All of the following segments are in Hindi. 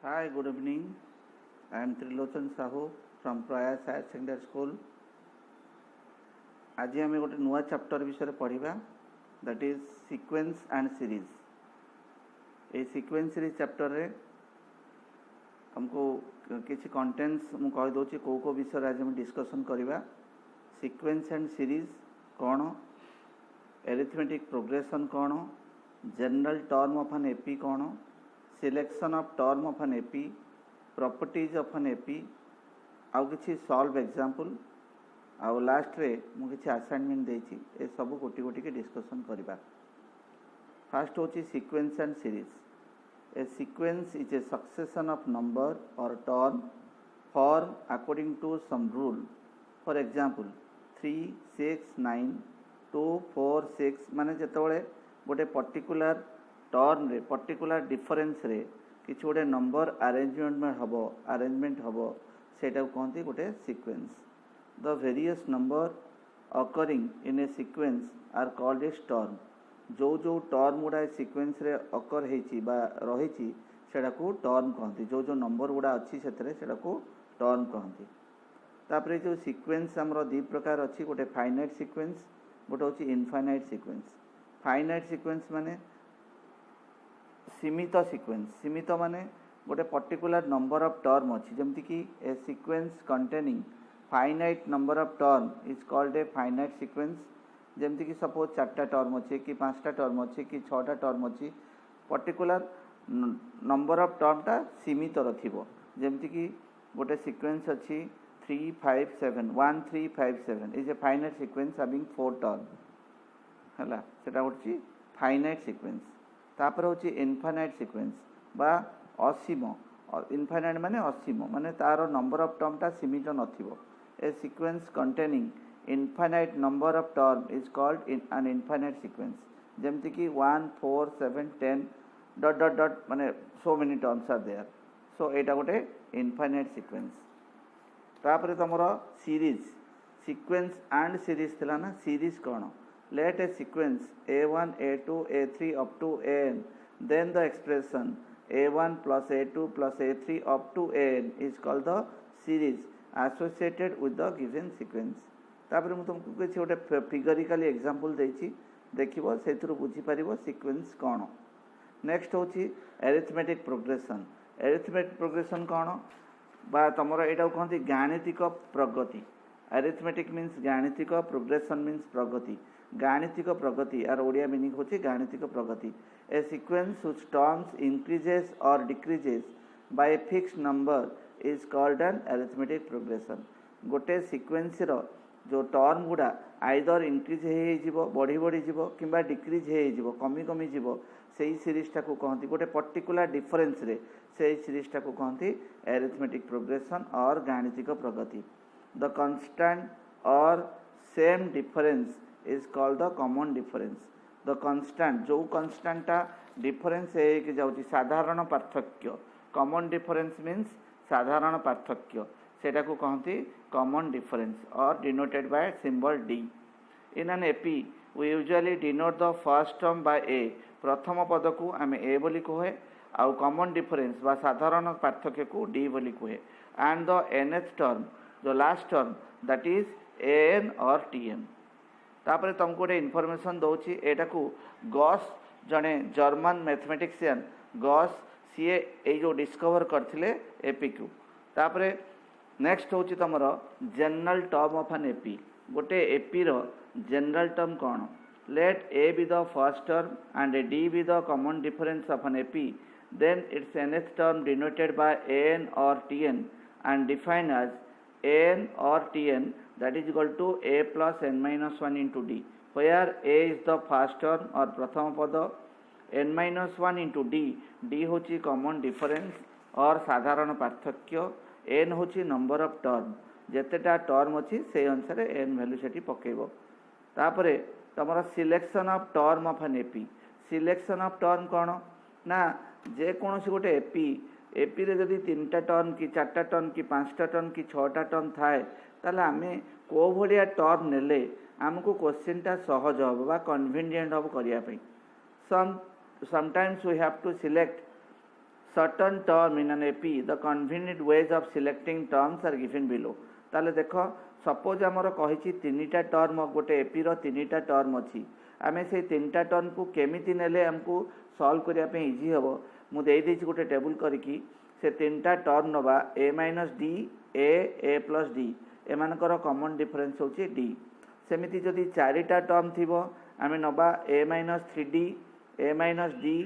Hi, good evening. I am Trilochan Sahu from Prayas Higher Secondary School. आज आम गोटे नुआ चैप्टर विषय पढ़ा that is sequence and series. ये सीक्वेंस सीरीज चैप्टर रे हमको किसी कंटेंट्स मु कह दोची को विषय आज हम डिस्कशन करवा. सीक्वेंस एंड सीरीज कौन, एरिथमेटिक प्रोग्रेशन कौन, general term of an AP कौन, selection of term of an AP, properties of an AP, आउ किसी सॉल्व एग्जांपल, आउ लास्ट रे मु किसी असाइनमेंट देछि. ए सब गोटी गोटी के डिस्कशन करबा. फर्स्ट होची sequence and series. A sequence is a succession of number or term form according to some rule. For example 3 6 9 2 4 6 माने जेतबेले गोटे पर्टिकुलर टर्म रे पर्टिकुलर डिफरेंस रे किसी गोटे नंबर अरेंजमेंट हबो सेटा कहते गोटे sequence. The various number occurring in a sequence are called as term. जो टर्म गुड़ा सीक्वेंस रे अकर हेची बा रहिची सेटा को टर्म कहती. जो नंबर गुड़ा अच्छी सेटा को टर्म कहती. तापरे जो सीक्वेंस हमरो दी प्रकार अच्छी, गोटे फाइनाइट सीक्वेंस, गोटे होची इनफाइनाइट सीक्वेंस. फाइनाइट सीक्वेंस माने सीमित सीक्वेंस. सीमित माने गोटे पर्टिकुलर नंबर ऑफ टर्म अच्छी, जमती कि a sequence containing finite number of term is called a finite sequence. जमती कि सपोज 4टा टर्म अच्छे कि 5टा टर्म अच्छे कि 6टा टर्म अच्छी, पर्टिकुलर नंबर ऑफ टर्मटा सीमित रथिबो. जमती कि गोटे सीक्वेंस अच्छी 3 5 7 1 3 5 7 is a finite sequence having 4 term हला, सेटा होची फाइनाइट सीक्वेंस. तापर होची इनफाइनाइट सीक्वेंस बा असीम. इनफाइनाइट माने असीम माने तार नंबर ऑफ टर्मटा सीमित नथिबो. A sequence containing infinite number of term is called an infinite sequence. जेमति कि 1 4 7 10 डॉट डॉट डॉट माने so many terms are there. So एटा गोटे इनफाइनाइट सीक्वेंस. तापर तमरो सीरीज, सीक्वेंस एंड सीरीज थिला ना. सीरीज कोन, let a sequence a1 a2 a3 up to an, then the expression a1 plus a2 plus a3 up to an is called the series associated with the given sequence. तापर मु तुमको किसी गोटे फिगरिकली एग्जांपल देछि, देखिबो सेथुरु बुझी परिबो सीक्वेंस कोन. नेक्स्ट होछि एरिथमेटिक प्रोग्रेशन. एरिथमेटिक प्रोग्रेशन कोन बा तमरो एटा कहंती गाणितिक प्रगति. एरिथमेटिक मीन्स गाणितिक, प्रोग्रेशन मीन्स प्रगति. गाणितिक प्रगति आर ओडिया मीनिंग होची गाणितिक प्रगति. A sequence which terms increases or decreases by a fixed number is called an arithmetic progression. गोटे सीक्वेंस रो जो टर्म गुडा आइदर इंक्रीज हे जिवो, बढ़ी बढ़ी जिवो, किंबा डिक्रीज हे जिवो, कमी कमी जिवो, सेही सीरीज टा को कहंती गोटे पर्टिकुलर डिफरेंस रे सेही सीरीज टा को कहंती अरिथमेटिक प्रोग्रेशन और गाणितिक प्रगति. द कांस्टेंट और same difference is called the common difference. The constant जो constant टा difference है कि जाउची साधारण पार्थक्य. common difference means साधारण पार्थक्य, सेटा को कहती common difference or denoted by symbol D. In an AP we usually denote the first term by A. प्रथम पद को आमे A बोली कहे, आउ common difference बा साधारण पार्थक्य को D बोली कहे. and the nth term जो last term that is an or Tn. तापर तुमको गोटे इनफॉरमेशन दौची. एटा को गॉस जड़े जर्मन मैथमेटिशियन गॉस सीए ए जो डिस्कवर करथिले एपी को. तापर नेक्स्ट होची तमर general term of an AP. गोटे एपी रो जनरल टर्म कौन. Let a be the first term and d be the common difference of an AP, then its nth term denoted by an or tn and defined as an or tn that is equal to a plus n minus 1 into d, where a is the first term और प्रथम पद, n minus 1 into d, d होची common difference और साधारण पार्थक्य, n होची number of term, जेतेटा टर्म अच्छी से अनुसार n वैल्यू सेठी पकेबो. तापरे तमरा selection of term of an AP. Selection of term कोन ना, जे कोनोसी गोटे एपी रे जदि 3टा टर्म कि 4टा टर्म कि 5टा टर्म कि 6टा टर्म थाए, ताले आमे को भलिया टर्म नेले आमको क्वेश्चनटा सहज हो बा कन्वीनियंट हो करिया पई. Sometimes we have to select certain term in an AP the convenient ways of selecting terms are given below. ताले देखो सपोज आमर कही तीनटा टर्म गोटे एपी रो तीनटा टर्म अच्छी आम से तीनटा टर्म को केमिति नेले हमको सॉल्व करने इजी हम मुझे गोटे टेबुल करके से तीनटा टर्म नवा a minus d a plus d एमानकर कॉमन डिफरेंस होची डी सेमिति जदि चारिटा टर्म थिबो आमे नवा a minus three d a minus d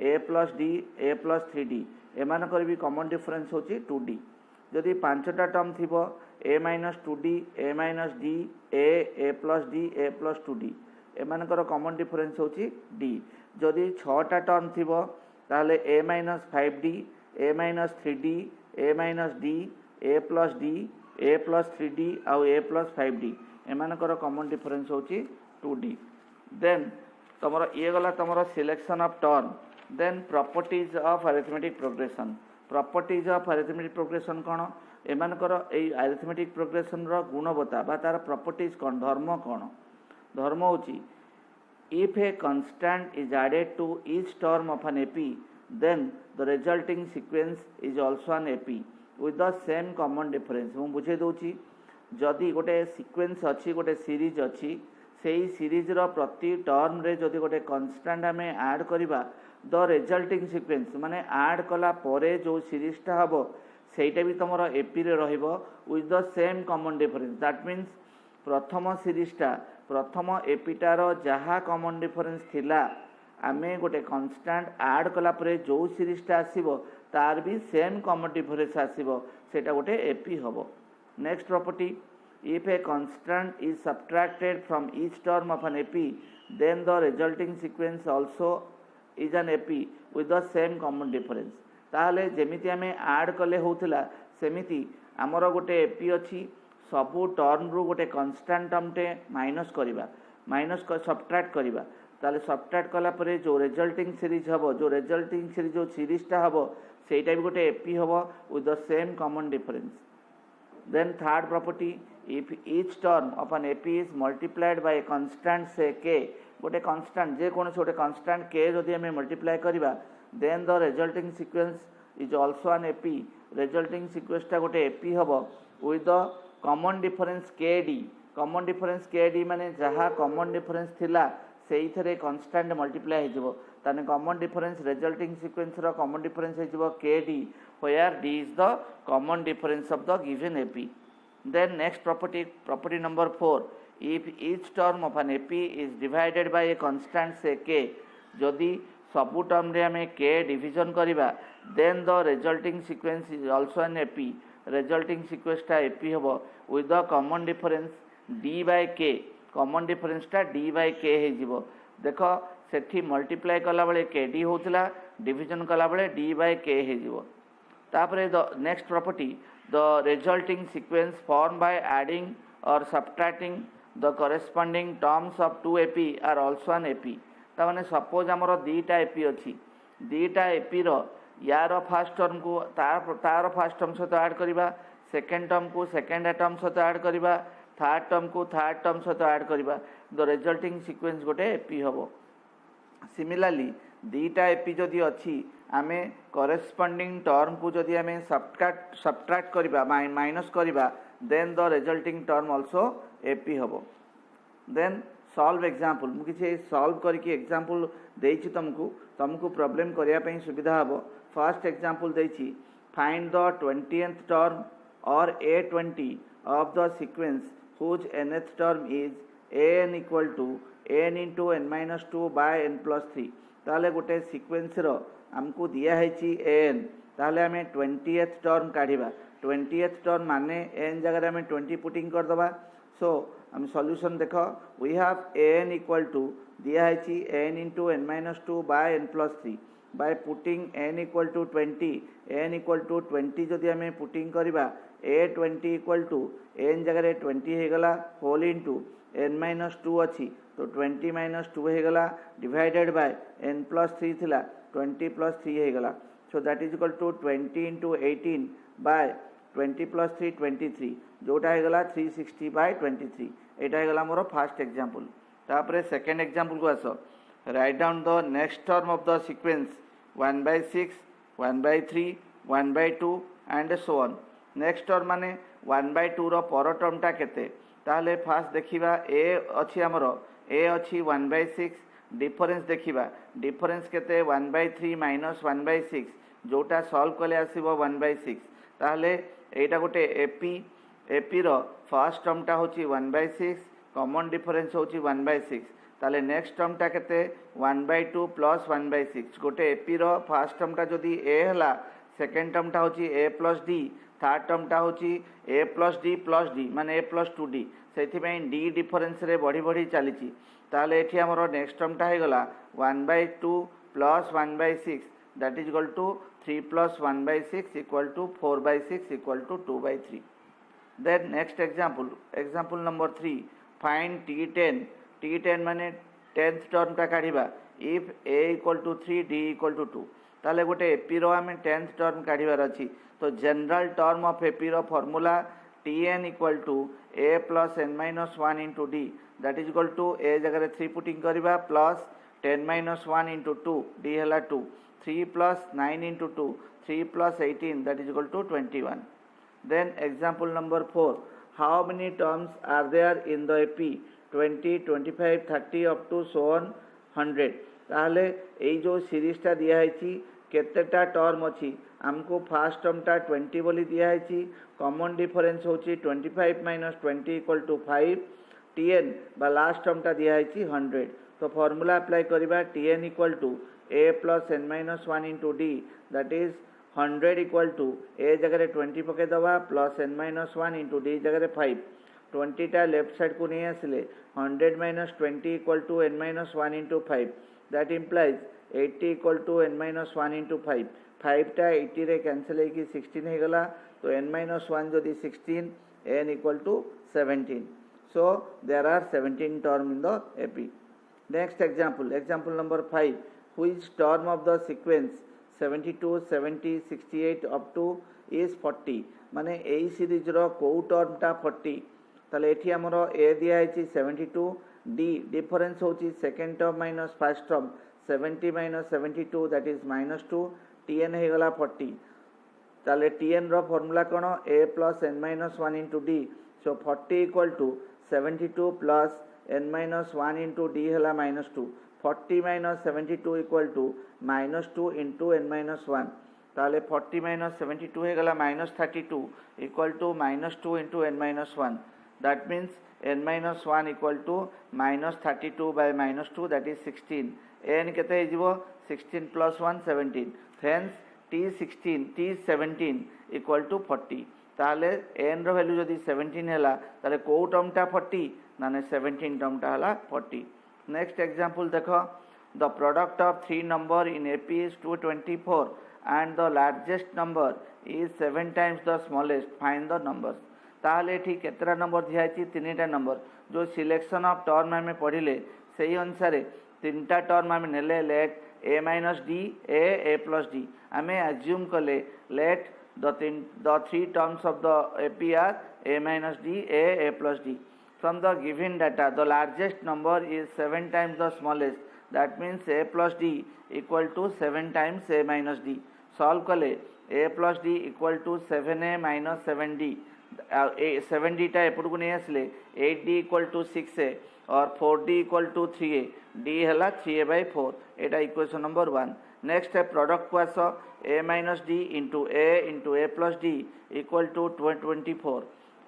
a plus three d एमानकर भी कॉमन डिफरेंस होची टू डी जदि पांचटा टर्म थिबो a minus two d a minus d a plus two d एमानकर कॉमन डिफरेंस होची डी जदि छटा टर्म थिबो ताले a minus five d a minus three d a minus d a plus three d आउ ए प्लस फाइव डी एमानकर कॉमन डिफरेंस होची टू डी देन तुमर ये गला तुमर selection of term then properties of arithmetic progression properties of arithmetic progression कौन एमानकर ए अरिथमेटिक प्रोग्रेशन रो गुणवत्ता बा तार प्रॉपर्टीज कौन धर्म होची if a constant is added to each term of an AP then the resulting sequence is also an AP with the same common difference मु बुझे दोची जदि गोटे सीक्वेंस अच्छी गोटे सीरीज अच्छी सेही सीरीज रो प्रति टर्म रे जदि गोटे कांस्टेंट आमे ऐड करिबा द रिजल्टिंग सीक्वेंस माने ऐड कला परे जो सीरीजटा हबो सेटा भी तमरो एपी रे रहिबो with the same common difference that means प्रथम सीरीजटा प्रथम एपीटार जहाँ कॉमन डिफरेंस थिला आमे गोटे कांस्टेंट ऐड कला परे जो सीरीजटा आसीबो तार भी सेम कॉमन डिफरेंस आसीबो सेटा गोटे एपी हबो next property if a constant is subtracted from each term of an AP then the resulting sequence also is an AP with the same common difference ताहले जेमिति आमे ऐड कले होउतला सेमिति हमर गोटे एपी अछि सबू टर्म रु गोटे कांस्टेंट टर्मटे माइनस सबट्रैक्ट करिबा ताले सबट्रैक्ट कला परे जो रिजल्टिंग सीरीज हबो जो सीरीजटा हबो सेटा भी गोटे एपी हबो with the same common difference then third property if each term of an AP is multiplied by a constant say k गोटे कांस्टेंट जे कोन गोटे कांस्टेंट के जदि हमें मल्टीप्लाई करिबा then the resulting sequence is also an AP resulting सीक्वेंसटा गोटे एपी हबो with the common difference k d माने जहाँ कॉमन डिफरेंस थिला सेई थरे कांस्टेंट मल्टीप्लाई हे जिवो ताने कॉमन डिफरेंस रिजल्टिंग सीक्वेंस रो कॉमन डिफरेंस हे जिवो k d where d is the common difference of the given AP then next property number 4 if each term of an AP is divided by a constant say k जदि सबु टर्म रे हमें के डिवीजन करिबा then the resulting sequence is also an AP resulting सीक्वेंसटा एपी हबो with the common difference d by k common डिफरेंसटा डी बाय के हे जिवो देखो सेठी मल्टीप्लाई कला बेले के डी होतला डिवीजन कला बेले डी बाय के हे जिवो तापरे the next property the resulting sequence form by adding or subtracting the corresponding terms of two AP are also an AP ता माने सपोज हमरो दीटा एपी अछि दीटा एपी रो यार फर्स्ट टर्म को तार फर्स्ट टर्म सहित ऐड करिबा सेकेंड टर्म को सेकेंड टर्म सहित ऐड करिबा थर्ड टर्म को थर्ड टर्म सहित ऐड करिबा द रिजल्टिंग सीक्वेंस गोटे एपी हबो सिमिलरली दीटा एपी जदि अछि आमे करेस्पोंडिंग टर्म को जदि आमे सबट्रैक्ट करिबा माइनस करिबा then the resulting term also AP हबो देन सॉल्व एग्जांपल मु किछि सॉल्व करके एग्जांपल देछि तुमको प्रॉब्लम करिया पई सुविधा हबो फर्स्ट एग्जांपल देछि find the 20th term or a20 of the sequence whose nth term is an equal to n into n minus 2 by n plus 3 ताले गोटे सीक्वेंस रो हमको दिया है ची n ताले हमें 20th टर्म काढिबा 20th टर्म माने n जगह हमें 20 पुटिंग कर दबा सो हम सॉल्यूशन देखो we have n equal to दिया है ची n into n minus 2 by n plus 3 by putting n equal to 20 जदि हमें पुटिंग करिबा a20 equal to n जगह 20 हे गला होल इनटू n minus 2 अछि तो 20 minus 2 हे गला डिवाइडेड बाय n plus 3 थिला 20 plus 3 हे गला so that is equal to 20 into 18 by 20 plus 3 23 जोटा हे गला 360 by 23 एटा हे गला मोर फर्स्ट एग्जांपल तापरे सेकंड एग्जांपल को आसो write down the next term of the sequence 1/6 1/3 1/2 and so on. Next term माने 1/2 रो पर टर्मटा केते ताहले फास्ट देखिबा ए अछि हमर ए अछि 1/6 डिफरेंस देखिबा डिफरेंस केते 1/3 माइनस 1/6 जोटा सॉल्व कले आसीबो 1/6 ताहले एटा गोटे एपी रो फर्स्ट टर्मटा होची 1/6 कॉमन डिफरेंस होची 1/6 ताले नेक्स्ट टर्मटा केते 1/2 प्लस 1/6 गोटे एपी रो फर्स्ट टर्मटा जदी ए हला सेकेंड टर्मटा होची ए प्लस डी थर्ड टर्मटा होची ए प्लस डी माने ए प्लस 2d से डी डिफरेंस रे बढ़ी बढ़ी चली ताले एठी हमरो नेक्स्ट टर्मटा हे गला 1/2 plus 1/6 that is equal to 3 plus 1/6 equal to 4/6 equal to 2/3। Then next example number 3 find t10 माने 10th टर्मटा काढिबा if a equal to 3 d equal to 2 ताले गोटे एपी रो आमे 10th टर्म काढिबार अछि तो जनरल टर्म ऑफ एपी रो formula tn equal to a plus n minus 1 into d that is equal to a जगह 3 पुटिंग करिबा प्लस 10 माइनस 1 इंटू 2 d हला 2 3 plus 9 into 2 3 plus 18 that is equal to 21। Then example number 4 how many terms are there in the AP 20 25 30 up to so on 100 ताहले ए जो सीरीजटा दिया है केतेटा टर्म अच्छी आमको फास्ट टर्मटा 20 बोली दिया है कॉमन डिफरेंस होची 25 माइनस 20 इक्वल टू 5 tn बा लास्ट टर्मटा दिया है 100 तो फॉर्मूला अप्लाई करिबा tn equal to a plus n minus 1 into d that is 100 equal to a जगह 20 पके दवा plus n minus 1 into d जगह 5 20 टा लेफ्ट साइड को नहीं आसिले 100 minus 20 equal to n minus 1 into 5 that implies 80 equal to n minus 1 into 5 5 टा 80 रे कैंसिल होगी 16 हो गला तो n माइनस 1 जदि 16 n equal to 17 so there are 17 term in the AP. Next example number 5 which term of the sequence 72 70 68 up to is 40 माने एई सीरीज रो को टर्मटा 40 ताले एठी हमरो ए दिया है 72 डी डिफरेंस होची second term minus first term 70 minus 72 that is minus 2 tn हे गला 40 ताले tn रो फार्मूला कोन a plus n minus 1 into d so 40 equal to 72 plus n minus 1 into d हला minus 2 40 minus 72 equal to minus 2 into n minus 1 ताले 40 माइनस 72 हे गला minus 32 equal to minus 2 into n minus 1 that means n minus 1 equal to minus 32 by minus 2 that is 16 n केते हिजबो 16 plus 1 17 hence t17 equal to 40 ताले n रो वैल्यू जदी 17 हैला ताले को टर्मटा 40 माने 17 टर्मटा हला 40। नेक्स्ट एग्जांपल देखो the product of 3 number in AP is 224 and the largest number is 7 times the smallest find the numbers ताले ठीक केतरा नंबर दिया है 3टा नंबर जो सिलेक्शन ऑफ टर्म में पढ़िले सही अनुसार 3टा टर्म आम नेले let a minus d a plus d आम एज्यूम कले let the 3 terms of the AP are a minus d a plus d from the given data the largest number is 7 times the smallest that means a plus d equal to 7 times a minus d solve कले a plus d equal to 7a minus 7d 7d टा एपट को नहीं आसले 8d इक्वल टू 6a और 4d equal to 3a d हला 3a/4 एटा इक्वेशन नंबर 1। नेक्स्ट है प्रोडक्ट को आस a minus d into a plus d equal to 24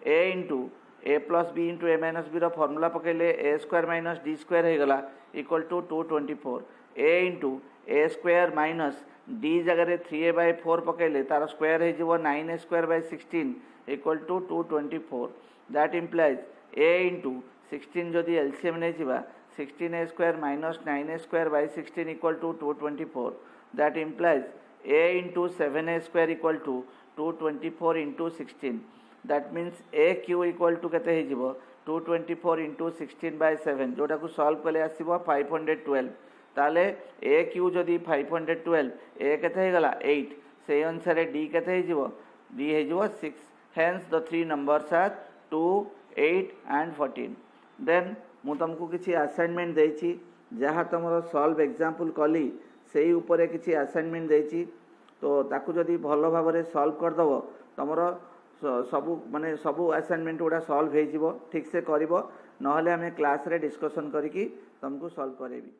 a into a plus b into a minus b formula पकेले a square minus d square हो गला equal to 224 a into a square minus d जगह 3a/4 पकेले तार स्क्वायर हो 9a square by 16 equal to 224 that implies a into 16 जदि एलसीएम नहीं जीवा 16a square minus 9a square by 16 equal to 224 that implies a into 7a square equal to 224 into 16 that means a cube equal to केते हे जीवो 224 इंटू 16 बाय 7 जोटा को सॉल्व कले आसीबो 512 ताले a क्यू जदि 512 a केते हे गला 8 से अनुसार d केते हे जीवो d हे जीवो 6 hence the 3 numbers are 2 8 and 14। Then मु तुमको किसी असाइनमेंट देछि जहाँ तुम सॉल्व एग्जांपल कली से ऊपर किसी असाइनमेंट देछि तो ताकू जदि भल भाव में सॉल्व करदेव तुमर सबू माने सबू असाइनमेंट गुड़ा सॉल्व हो ठीक से कर ना आम क्लास रे डिस्कशन करी तुमको सॉल्व करेबी।